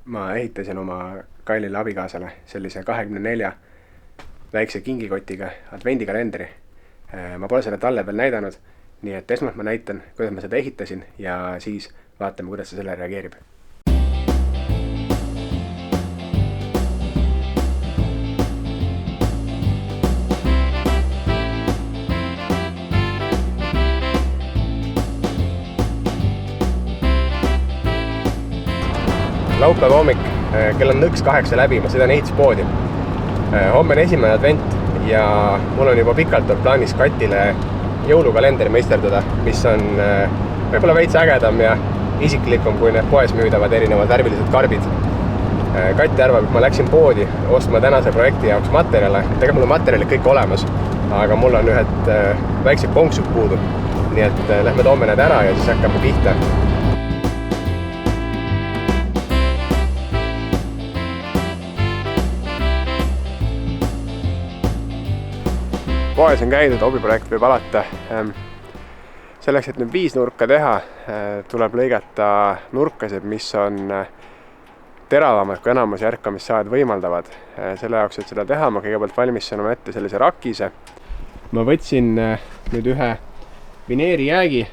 ma ehitasin oma kallile abikaasale sellise 24 väikse kingikotiga advendikalendri. Ma pole selle talle veel näidanud, nii et esmalt ma näitan, kuidas ma seda ehitasin ja siis vaatame, kuidas ta selle reageerib. Laupäeva hommik, kell on nõks 8 läbi, ma sõidan ehituspoodi. Homme on esimene advent ja mul on juba pikalt plaanis Katile jõulukalendri meisterdada, mis on võib-olla veits ägedam ja isiklikum kui need poes müüdavad erinevad värvilised karbid. Kati arvab, et ma läksin poodi ostma tänase projekti jaoks materjale. Tegelikult mul on materjalid kõik olemas, aga mul on ühed väiksed konksud puudu. Nii et lähme toome need ära ja siis hakkame pihta. Poes on käidud, hobiprojekt võib alata. Selleks, et nüüd 5 nurka teha, tuleb lõigata nurkased, mis on teravamad kui enamus järkamissaed võimaldavad. Selle jaoks, et seda teha, ma kõigepealt valmistasin oma ette sellise rakise. Ma võtsin nüüd ühe vineerijäägi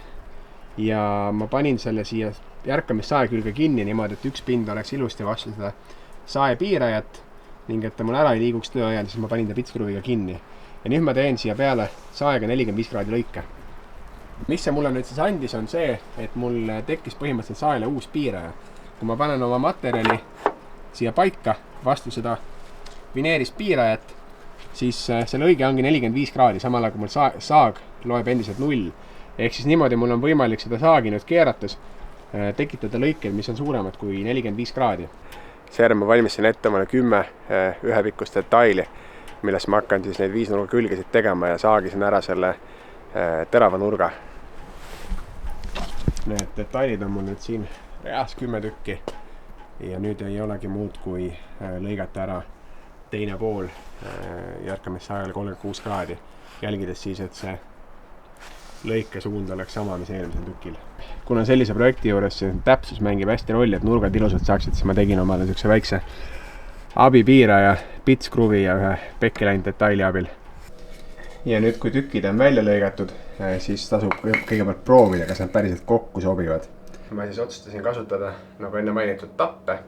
ja ma panin selle siia järkamissae külge kinni niimoodi, et üks pind oleks ilusti vastu seda sae piirajat ning et ta mul ära ei liiguks töö ajal, siis ma panin ta pitskruviga kinni. Ja nüüd ma teen siia peale saega 45 kraadi lõike. Mis see mulle nüüd siis andis on see, et mul tekkis põhimõtteliselt saele uus piiraja. Kui ma panen oma materjali siia paika vastu seda vineerist piirajat, siis see lõige ongi 45 kraadi, samal kui mul saag loeb endiselt 0. Ehk siis niimoodi mul on võimalik seda saagi nüüd keerates tekitada lõikeid, mis on suuremad kui 45 kraadi. Seejärel ma valmistasin ette omale 10 ühepikkust detaili, milles ma hakkan siis neid 5 nurga külgesid tegema ja saagisin ära selle terava nurga. Need detailid on mul nüüd siin reas 10 tükki ja nüüd ei olegi muud kui lõigata ära teine pool järkamissaagale 36 kraadi, jälgides siis, et see lõike suund oleks sama, mis eelmisel tükil. Kuna sellise projekti juures täpsus mängib hästi rolli, et nurgad ilusad saaksid, siis ma tegin omale niisuguse väikse abipiiraja, pitskruvi ja ühe pekki läinud detaili abil. Ja nüüd, kui tükid on välja lõigatud, siis tasub kõigepealt proovida, kas nad päriselt kokku sobivad. Ma siis otsustasin kasutada, nagu enne mainitud, tappe.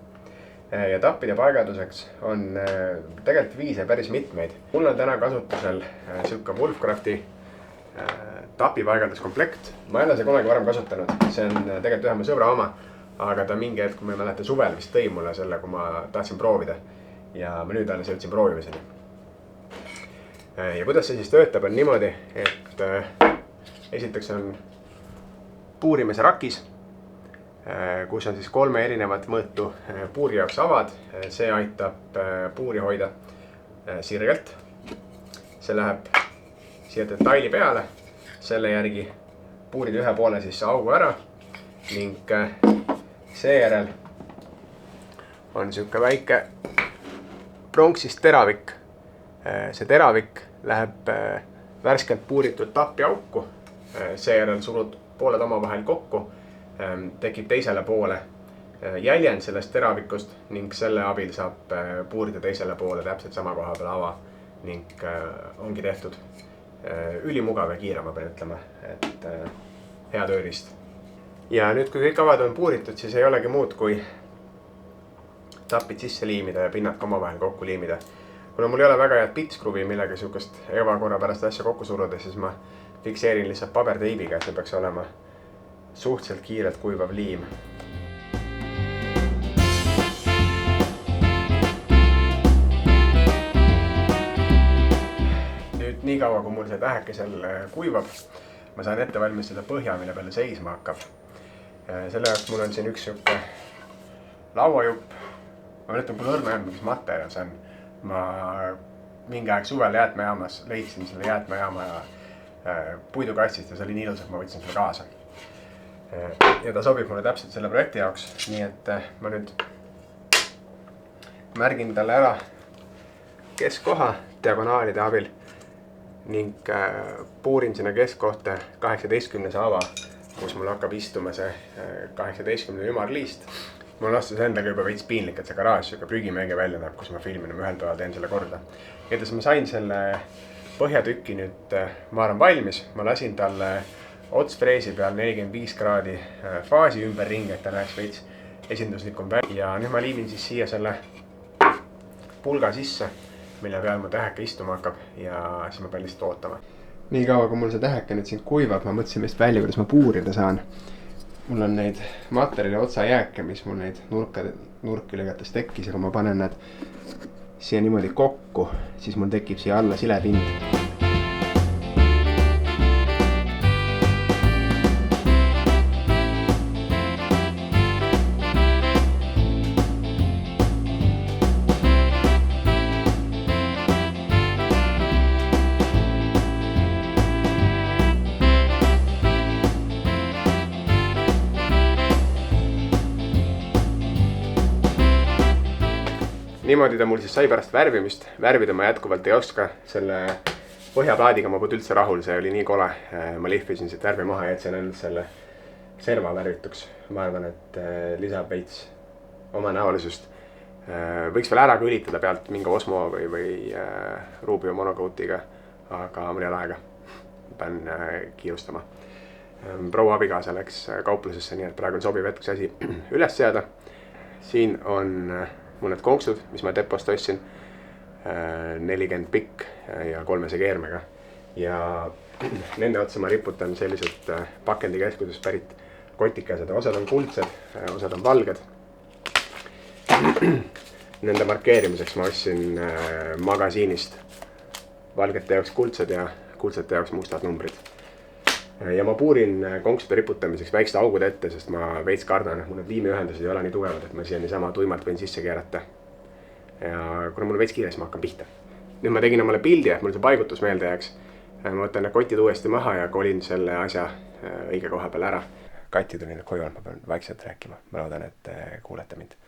Ja tappide paigalduseks on tegelikult viise päris mitmeid. Mul on täna kasutusel siuke Wolfcrafti tapi paigalduskomplekt. Ma ei ole see kunagi varem kasutanud. See on tegelikult ühe mu sõbra oma, aga ta mingi hetk, kui ma ei mäleta, suvel vist tõi mulle selle, kui ma tahtsin proovida. Ja ma nüüd alles jõudsin proovimiseni. Ja kuidas see siis töötab on niimoodi, et esiteks on puurimise rakis, kus on siis 3 erinevat mõõtu puuri jaoks avad. See aitab puuri hoida sirgelt. See läheb siia detaili peale. Selle järgi puurid ühe poole siis augu ära ning seejärel on siuke väike pronksist teravik. See teravik läheb värskelt puuritud tappi auku, seejärel surud pooled omavahel kokku, tekib teisele poole jäljend sellest teravikust ning selle abil saab puurida teisele poole täpselt sama koha peal ava ning ongi tehtud. Ülimugav ja kiire, ma pean ütlema, et hea tööriist. Ja nüüd, kui kõik avad on puuritud, siis ei olegi muud kui tapid sisse liimida ja pinnad ka omavahel kokku liimida. Kuna mul ei ole väga head pitskruvi, millega sihukest ebakorra pärast asja kokku suruda, siis ma fikseerin lihtsalt paberteibiga, et see peaks olema suhteliselt kiirelt kuivav liim. Nüüd nii kaua, kui mul see tähekesel kuivab, ma saan ette valmistada põhja, mille peale seisma hakkab. Selle jaoks mul on siin üks sihuke lauajupp. Ma mõtlen, kui õrna on, mis materjal see on. Ma mingi aeg suvel jäätmejaamas leidsin selle jäätmejaama puidukastist ja see oli nii ilus, et ma võtsin selle kaasa. Ja ta sobib mulle täpselt selle projekti jaoks, nii et ma nüüd märgin talle ära keskkoha diagonaalide abil ning puurin sinna keskkohta 18 ava, kus mul hakkab istuma see 18 ümarliist mul on vastus endaga juba veits piinlik, et see garaaž siuke prügimägi välja näeb, kus ma filmin ühel toal teen selle korda. Igatahes ma sain selle põhjatüki nüüd, ma arvan, valmis. Ma lasin talle otsfreesi peal 45 kraadi faasi ümberringi, et ta näeks veits esinduslikum välja. Ja nüüd ma liimin siis siia selle pulga sisse, mille peal mu täheke istuma hakkab ja siis ma pean lihtsalt ootama. Nii kaua, kui mul see täheke nüüd siin kuivab, ma mõtlesin vist välja, kuidas ma puurida saan. Mul on neid materjali otsajääke, mis mul neid nurki lõigates tekkis, ja kui ma panen need siia niimoodi kokku, siis mul tekib siia alla silepind. Niimoodi ta mul siis sai pärast värvimist. Värvida ma jätkuvalt ei oska. Selle põhjaplaadiga ma polnud üldse rahul, see oli nii kole. Ma lihvisin siit värvi maha ja jätsin ainult selle serva värvituks. Ma arvan, et lisab veits oma näolisust. Võiks veel ära kõlitada pealt mingi Osmo või Rubio monocoatiga, aga mul ei ole aega. Pean kiirustama. Proua abikaasa läks kauplusesse, nii et praegu on sobiv hetk see asi üles seada. Siin on mul need konksud, mis ma depost ostsin, 40 pikk ja 3 keermega. Ja nende otsa ma riputan sellised pakendikeskusest pärit kotikesed. Osad on kuldsed, osad on valged. Nende markeerimiseks ma ostsin magasiinist valgete jaoks kuldsed ja kuldsete jaoks mustad numbrid. Ja ma puurin konksude riputamiseks väiksed augud ette, sest ma veits kardan, et mul need liimiühendused ei ole nii tugevad, et ma siia niisama tuimalt võin sisse keerata. Ja kuna mul veits kiire, siis ma hakkan pihta. Nüüd ma tegin omale pildi, et mul see paigutus meelde jääks. Ma võtan need kotid uuesti maha ja kolin selle asja õige koha peal ära. Kati tuli nüüd koju, ma pean vaikselt rääkima. Ma loodan, et kuulete mind.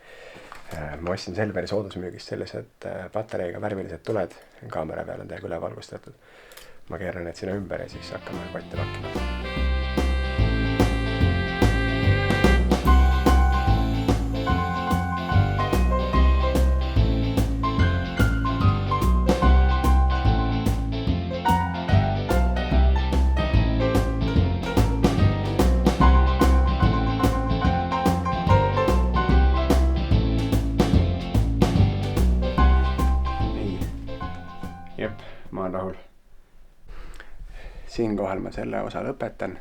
Ma ostsin Selveri soodusmüügist sellised patareiga värvilised tuled. Kaamera peal on täiega üle valgustatud. Ma keeran need sinna ümber ja siis hakkame kotte pakkima. Nii. Jep, ma olen rahul. Siinkohal ma selle osa lõpetan.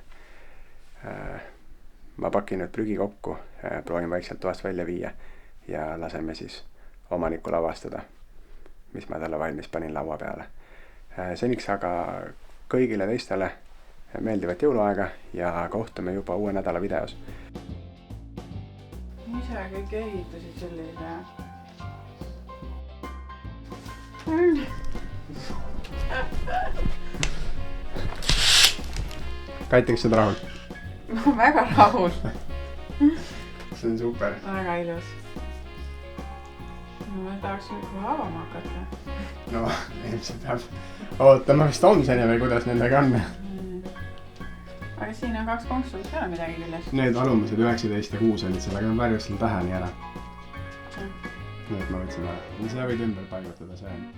Ma pakin nüüd prügi kokku, proovin vaikselt toast välja viia ja laseme siis omanikul avastada, mis ma talle valmis panin laua peale. Seniks aga kõigile teistele meeldivat jõuluaega ja kohtume juba uue nädala videos. Ise kõik ehitasid sellise. Kati, kas sa oled rahul? Ma olen väga rahul. See on super. Väga ilus. Ma tahaks nüüd avama hakata. No, ilmselt peab ootama, vist on seni või kuidas nendega on. Aga siin on 2 konksu, ei ole midagi küljest. Need alumised 19 ja 6 olid sellega, ma värvisin tähe nii ära. Need ma võtsin ära. See võid ümber paigutada, see on.